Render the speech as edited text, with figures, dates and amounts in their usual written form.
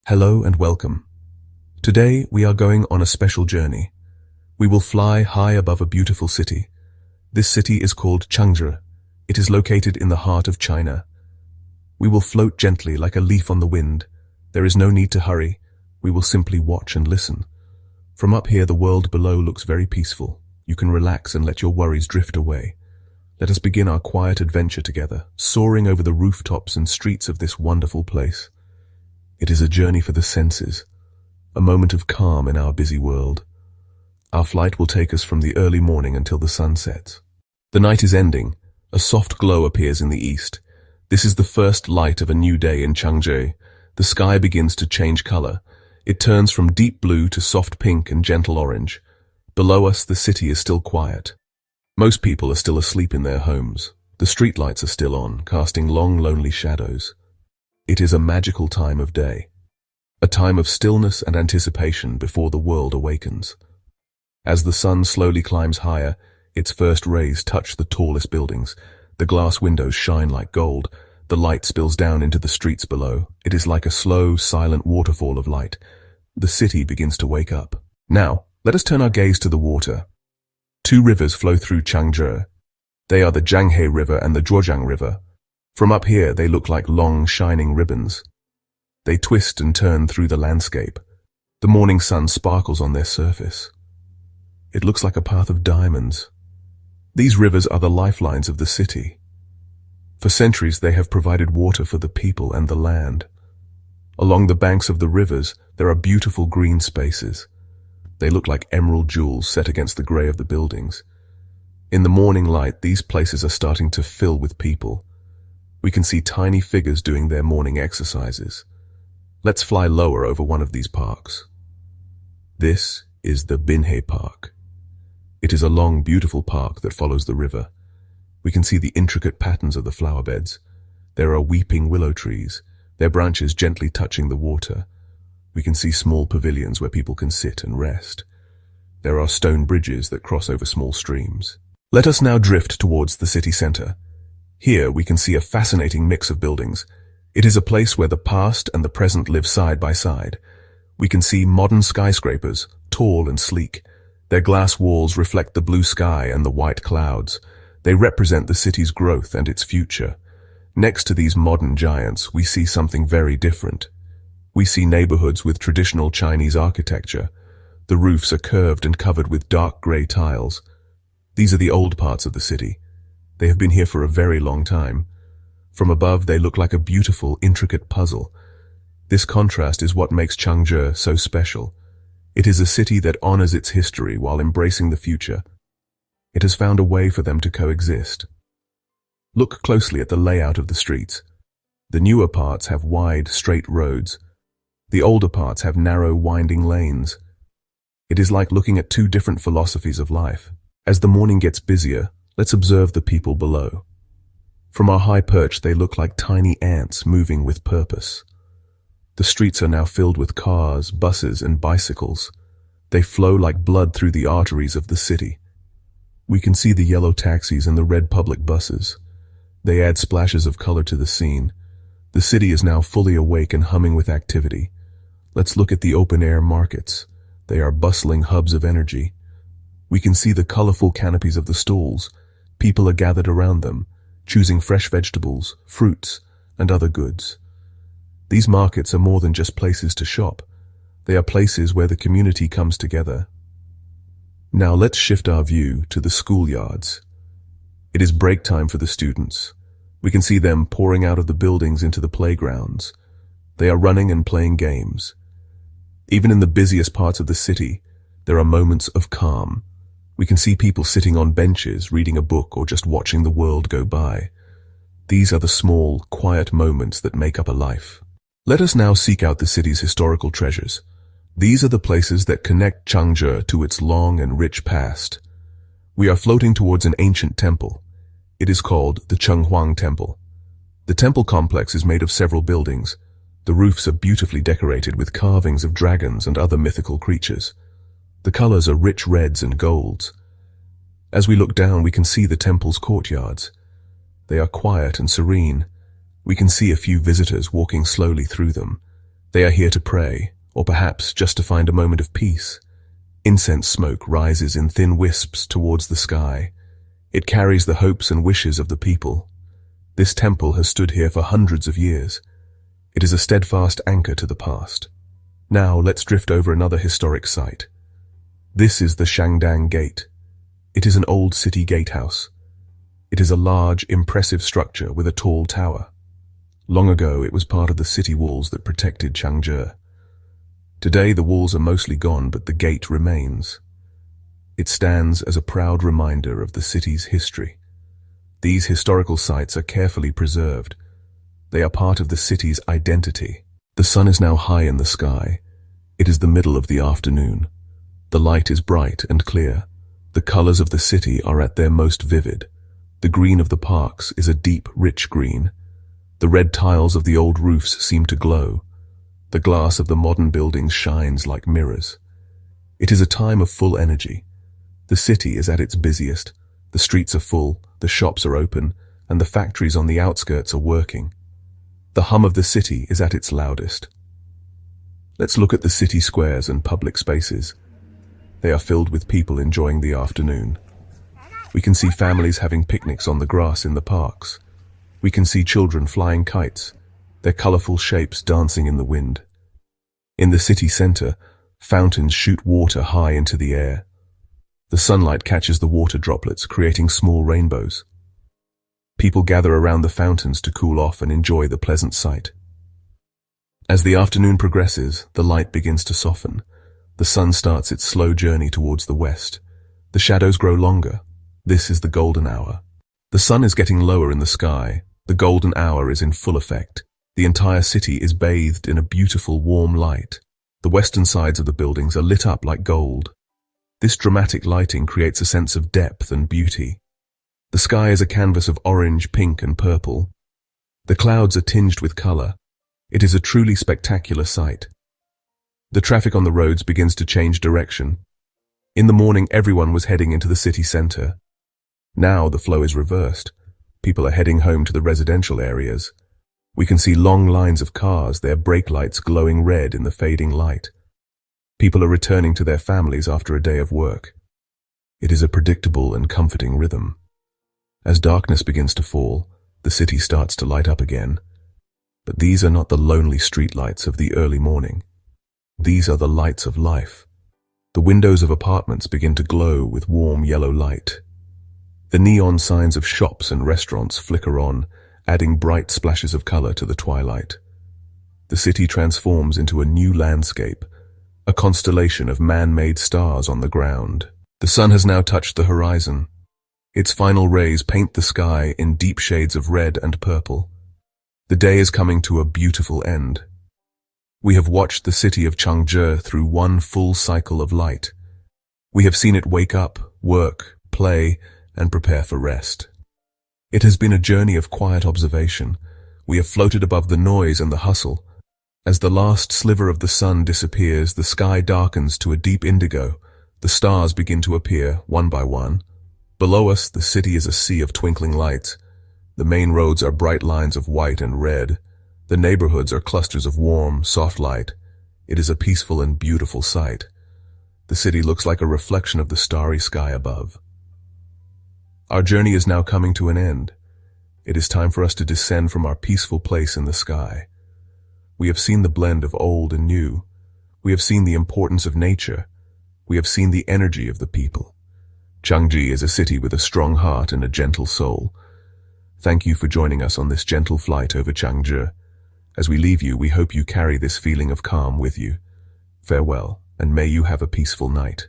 Hello and welcome. Today we are going on a special journey. We will fly high above a beautiful city. This city is called Changzhi. It is located in the heart of China. We will float gently like a leaf on the wind. There is no need to hurry. We will simply watch and listen. From up here, the world below looks very peaceful. You can relax and let your worries drift away. Let us begin our quiet adventure together, soaring over the rooftops and streets of this wonderful place. It is a journey for the senses, a moment of calm in our busy world. Our flight will take us from the early morning until the sun sets. The night is ending. A soft glow appears in the east. This is the first light of a new day in Changzhi. The sky begins to change color. It turns from deep blue to soft pink and gentle orange. Below us, the city is still quiet. Most people are still asleep in their homes. The streetlights are still on, casting long, lonely shadows. It is a magical time of day, a time of stillness and anticipation before the world awakens. As the sun slowly climbs higher, its first rays touch the tallest buildings. The glass windows shine like gold. The light spills down into the streets below. It is like a slow, silent waterfall of light. The city begins to wake up. Now, let us turn our gaze to the water. Two rivers flow through Changzhi. They are the Jianghe River and the Zhuojiang River. From up here, they look like long, shining ribbons. They twist and turn through the landscape. The morning sun sparkles on their surface. It looks like a path of diamonds. These rivers are the lifelines of the city. For centuries, they have provided water for the people and the land. Along the banks of the rivers, there are beautiful green spaces. They look like emerald jewels set against the gray of the buildings. In the morning light, these places are starting to fill with people. We can see tiny figures doing their morning exercises. Let's fly lower over one of these parks. This is the Binhe Park. It is a long, beautiful park that follows the river. We can see the intricate patterns of the flower beds. There are weeping willow trees, their branches gently touching the water. We can see small pavilions where people can sit and rest. There are stone bridges that cross over small streams. Let us now drift towards the city center. Here we can see a fascinating mix of buildings. It is a place where the past and the present live side by side. We can see modern skyscrapers, tall and sleek. Their glass walls reflect the blue sky and the white clouds. They represent the city's growth and its future. Next to these modern giants, we see something very different. We see neighborhoods with traditional Chinese architecture. The roofs are curved and covered with dark gray tiles. These are the old parts of the city. They have been here for a very long time. From above, they look like a beautiful, intricate puzzle. This contrast is what makes Changzhi so special. It is a city that honors its history while embracing the future. It has found a way for them to coexist. Look closely at the layout of the streets. The newer parts have wide, straight roads. The older parts have narrow, winding lanes. It is like looking at two different philosophies of life. As the morning gets busier, let's observe the people below. From our high perch, they look like tiny ants moving with purpose. The streets are now filled with cars, buses, and bicycles. They flow like blood through the arteries of the city. We can see the yellow taxis and the red public buses. They add splashes of color to the scene. The city is now fully awake and humming with activity. Let's look at the open-air markets. They are bustling hubs of energy. We can see the colorful canopies of the stalls. People are gathered around them, choosing fresh vegetables, fruits, and other goods. These markets are more than just places to shop. They are places where the community comes together. Now let's shift our view to the schoolyards. It is break time for the students. We can see them pouring out of the buildings into the playgrounds. They are running and playing games. Even in the busiest parts of the city, there are moments of calm. We can see people sitting on benches, reading a book, or just watching the world go by. These are the small, quiet moments that make up a life. Let us now seek out the city's historical treasures. These are the places that connect Changzhi to its long and rich past. We are floating towards an ancient temple. It is called the Chenghuang Temple. The temple complex is made of several buildings. The roofs are beautifully decorated with carvings of dragons and other mythical creatures. The colors are rich reds and golds. As we look down, we can see the temple's courtyards. They are quiet and serene. We can see a few visitors walking slowly through them. They are here to pray, or perhaps just to find a moment of peace. Incense smoke rises in thin wisps towards the sky. It carries the hopes and wishes of the people. This temple has stood here for hundreds of years. It is a steadfast anchor to the past. Now let's drift over another historic site. This is the Shangdang Gate. It is an old city gatehouse. It is a large, impressive structure with a tall tower. Long ago, it was part of the city walls that protected Changzhi. Today, the walls are mostly gone, but the gate remains. It stands as a proud reminder of the city's history. These historical sites are carefully preserved. They are part of the city's identity. The sun is now high in the sky. It is the middle of the afternoon. The light is bright and clear. The colors of the city are at their most vivid. The green of the parks is a deep, rich green. The red tiles of the old roofs seem to glow. The glass of the modern buildings shines like mirrors. It is a time of full energy. The city is at its busiest. The streets are full, the shops are open, and the factories on the outskirts are working. The hum of the city is at its loudest. Let's look at the city squares and public spaces. They are filled with people enjoying the afternoon. We can see families having picnics on the grass in the parks. We can see children flying kites, their colorful shapes dancing in the wind. In the city center, fountains shoot water high into the air. The sunlight catches the water droplets, creating small rainbows. People gather around the fountains to cool off and enjoy the pleasant sight. As the afternoon progresses, the light begins to soften. The sun starts its slow journey towards the west. The shadows grow longer. This is the golden hour. The sun is getting lower in the sky. The golden hour is in full effect. The entire city is bathed in a beautiful warm light. The western sides of the buildings are lit up like gold. This dramatic lighting creates a sense of depth and beauty. The sky is a canvas of orange, pink, and purple. The clouds are tinged with color. It is a truly spectacular sight. The traffic on the roads begins to change direction. In the morning, everyone was heading into the city center. Now the flow is reversed. People are heading home to the residential areas. We can see long lines of cars, their brake lights glowing red in the fading light. People are returning to their families after a day of work. It is a predictable and comforting rhythm. As darkness begins to fall, the city starts to light up again. But these are not the lonely streetlights of the early morning. These are the lights of life. The windows of apartments begin to glow with warm yellow light. The neon signs of shops and restaurants flicker on, adding bright splashes of color to the twilight. The city transforms into a new landscape, a constellation of man-made stars on the ground. The sun has now touched the horizon. Its final rays paint the sky in deep shades of red and purple. The day is coming to a beautiful end. We have watched the city of Changzhi through one full cycle of light. We have seen it wake up, work, play, and prepare for rest. It has been a journey of quiet observation. We have floated above the noise and the hustle. As the last sliver of the sun disappears, the sky darkens to a deep indigo. The stars begin to appear, one by one. Below us, the city is a sea of twinkling lights. The main roads are bright lines of white and red. The neighborhoods are clusters of warm, soft light. It is a peaceful and beautiful sight. The city looks like a reflection of the starry sky above. Our journey is now coming to an end. It is time for us to descend from our peaceful place in the sky. We have seen the blend of old and new. We have seen the importance of nature. We have seen the energy of the people. Changzhi is a city with a strong heart and a gentle soul. Thank you for joining us on this gentle flight over Changzhi. As we leave you, we hope you carry this feeling of calm with you. Farewell, and may you have a peaceful night.